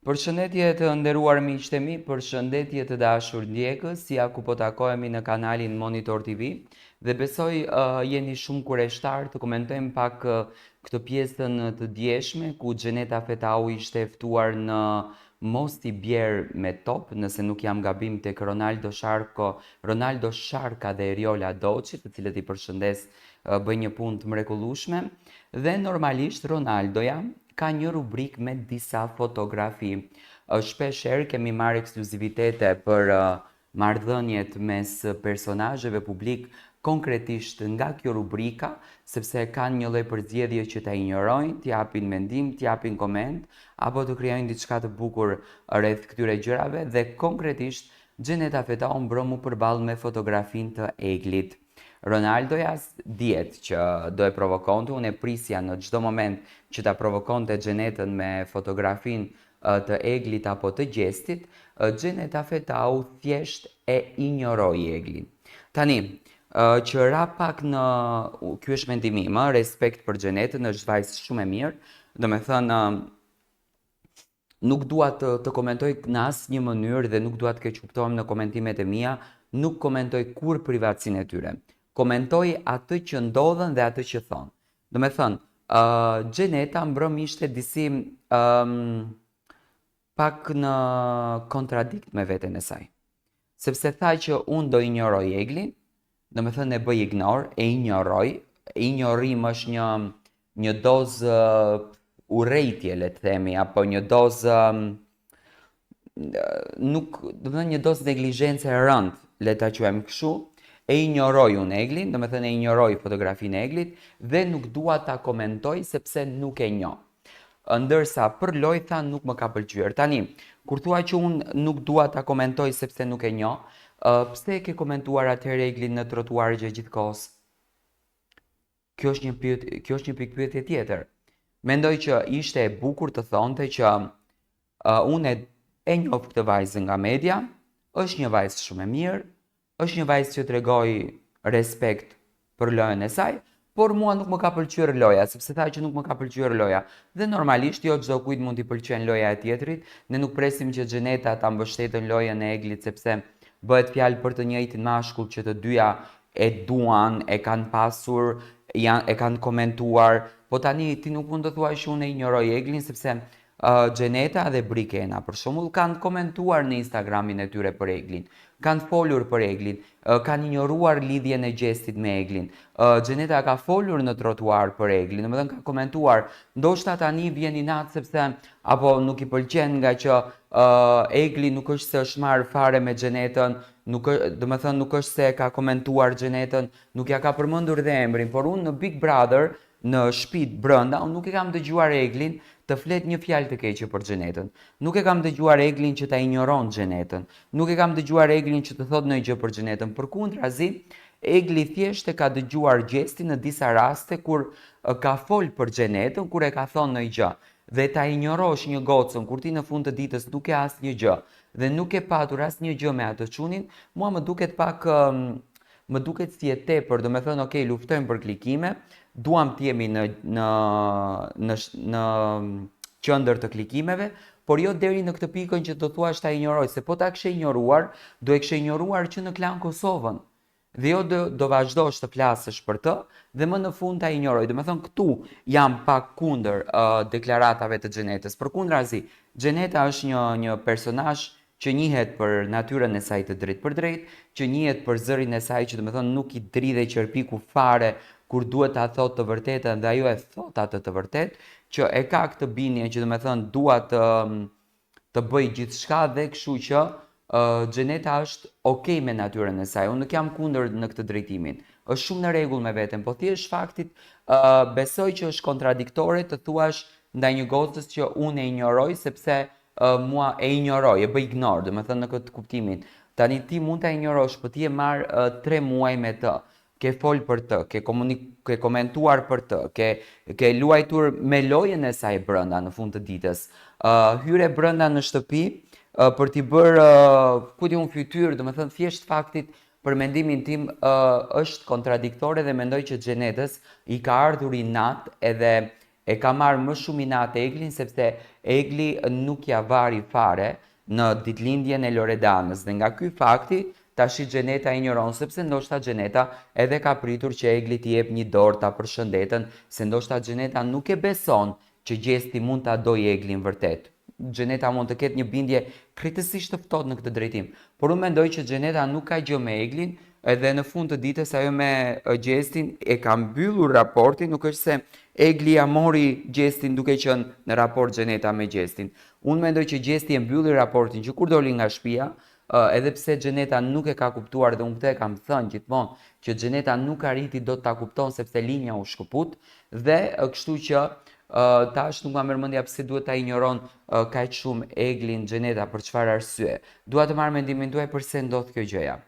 Përshëndetje të nderuar miqtë e mi, përshëndetje të dashur ndjekës, ja ku po takohemi në kanalin Monitor TV dhe besoj jeni shumë kureshtar të komentojmë pak këtë pjesën të djeshme ku Xheneta Fetau ishte ftuar në Mosti Bjerë me top, nëse nuk jam gabim tek Ronaldo Sharka dhe Eriola Doçi, të cilët i përshëndes bëjnë një punë të mrekullueshme dhe normalisht Ronaldoja ka një rubrik me disa fotografi. Shpeshherë kemi marrë ekskluzivitete për marrëdhëniet mes personazheve publik konkretisht nga kjo rubrika, sepse kanë një lloj përzgjedhje që ta injorojnë, t'japin mendim, t'japin koment, apo të krijojnë diçka të bukur rreth këtyre gjërave dhe konkretisht Xheneta Fetau mbrëmu përballë me fotografinë të Eglit. Ronaldoja dihet që do e provokonte, unë e prisja në çdo moment që ta provokonte Xhenetën me fotografinë të Eglit apo të Gjestit, Xheneta Fetau thjesht e injoroi Eglin. Tani, që ra pak në ky është mendimi im, respekt për Xhenetën, është vajzë shumë e mirë, domethënë nuk dua të komentoj në asnjë mënyrë dhe nuk dua të keq kuptohem në komentimet e mia, nuk komentoj kur privatësinë e tyre. Komentoj atë që ndodhen dhe atë që thonë. Do me thënë, Xheneta mbrëm ishte disi pak në kontradikt me veten e saj. Sepse tha që unë do injoroj Eglin, do me thënë e bëj ignor, e injoroj, injorim është një dozë urrejtje, le të themi, apo një dozë nuk, do me thënë një dozë neglizhence e rënd, le ta quajmë kështu. E injoroj unë Eglin, do me thënë e injoroj fotografinë e Eglit dhe nuk dua ta komentoj sepse nuk e njoh. Ndërsa për loj tha nuk më ka pëlqyer. Tani, kur thua që unë nuk dua ta komentoj sepse nuk e njoh, pse e ke komentuar atëherë Eglin në trotuar gjithkohës? Kjo është një pikë pyetje tjetër. Mendoj që ishte e bukur të thonte që unë e njoh këtë vajzë nga media, është një vajzë shumë e mirë, është një vajzë që tregoi respekt për lojën e saj, por mua nuk më ka pëlqyer loja, sepse tha që nuk më ka pëlqyer loja. Dhe normalisht jo çdo kujt mund t'i pëlqen loja e tjetrit, ne nuk presim që Xheneta ta mbështetën lojën e Eglit sepse bëhet fjalë për të njëjtin mashkull që të dyja e duan, e kanë pasur, e kanë komentuar, po tani ti nuk mund të thuash që unë e injoroj Eglin sepse Xheneta dhe Brikena për shembull kanë komentuar në Instagramin e tyre për Eglin, kanë folur për Eglin, kanë injoruar lidhjen e Gjestit me Eglin. Xheneta ka folur në trotuar për Eglin, domethënë ka komentuar, ndoshta tani vjen inat sepse apo nuk i pëlqen nga që Egli nuk është se është marrë fare me Xhenetën, domethënë nuk është se ka komentuar Xhenetën, nuk ja ka përmendur dhe emrin, por unë në Big Brother në shtëpi brenda, unë nuk e kam dëgjuar Eglin të flet një fjalë të keqe për Xhenetën. Nuk e kam dëgjuar Eglin që ta injoron Xhenetën. Nuk e kam dëgjuar Eglin që të thotë ndonjë gjë për Xhenetën. Përkundrazi, Egli thjesht e ka dëgjuar Gjestin në disa raste kur ka fol për Xhenetën, kur e ka thonë ndonjë gjë. Dhe ta injorosh një gocën kur ti në fund të ditës nuk e asnjë gjë dhe nuk e patur asnjë gjë me atë çunin, mua më duket pak më duket si e tepër, do me thënë, ok, luftojmë për klikime, duam të jemi në qendër të klikimeve, por jo deri në këtë pikën që të thuash ta injoroj, se po ta kishe injoruar, do e kishe injoruar që në Klan Kosovën. Dhe jo do vazhdosh të flasësh për të dhe më në fund ta injoroj. Do me thënë, këtu jam pak kundër deklaratave të Xhenetës. Përkundrazi, Xheneta është një personazh që njihet për natyrën e saj të drejtë për drejtë, që njihet për zërin e saj që do me thënë nuk i dridhe qërpiku fare kur duhet ta thotë të vërtetën dhe ajo e thot atë të vërtetë, që e ka këtë bindje që do me thënë dua të bëj gjithçka dhe kështu që Xheneta është okay me natyrën e saj. Unë nuk jam kundër në këtë drejtimin. Është shumë në rregull me veten, po thjesht faktit besoj që është kontradiktore të thuash ndaj një gocës që unë e injoroj sepse mua e injoroj, e bëj ignor, do me thënë në këtë kuptimin. Tani ti mund ta injorosh, po ti e marr 3 muaj me të. Ke fol për të, ke komentuar për të, ke luajtur me lojën e saj brenda në fund të ditës. Hyre brenda në shtëpi për t'i bërë ku di un fytyrë, do me thënë thjesht faktit për mendimin tim është kontradiktore dhe mendoj që Xhenetës i ka ardhur inat edhe E ka marrë më shumë inat Eglin sepse Egli nuk ja vari fare në ditëlindjen e Loredanës dhe nga ky fakti tashi Xheneta injoron sepse ndoshta Xheneta edhe ka pritur që Egli t'i jep një dorë ta përshëndetën, se ndoshta Xheneta nuk e beson që Gjesti mund ta dojë Eglin vërtet. Xheneta mund të ketë një bindje krejtësisht të ftohtë në këtë drejtim, por unë mendoj që Xheneta nuk ka gjë me Eglin, edhe në fund të ditës ajo me Gjestin e ka mbyllur raportin, nuk është se Egli ja mori Gjestin duke qenë në raport Xheneta me Gjestin. Unë mendoj që Gjesti e mbylli raportin që kur doli nga shtëpia, edhe pse Xheneta nuk e ka kuptuar dhe unë këtë e kam thënë gjithmonë që Xheneta nuk arriti do ta kupton sepse linja u shkëput dhe kështu që tash nuk ma merr mendja pse duhet ta injoron kaq shumë Eglin Xheneta për çfarë arsye. Dua të marr mendimin tuaj pse ndodh kjo gjëja.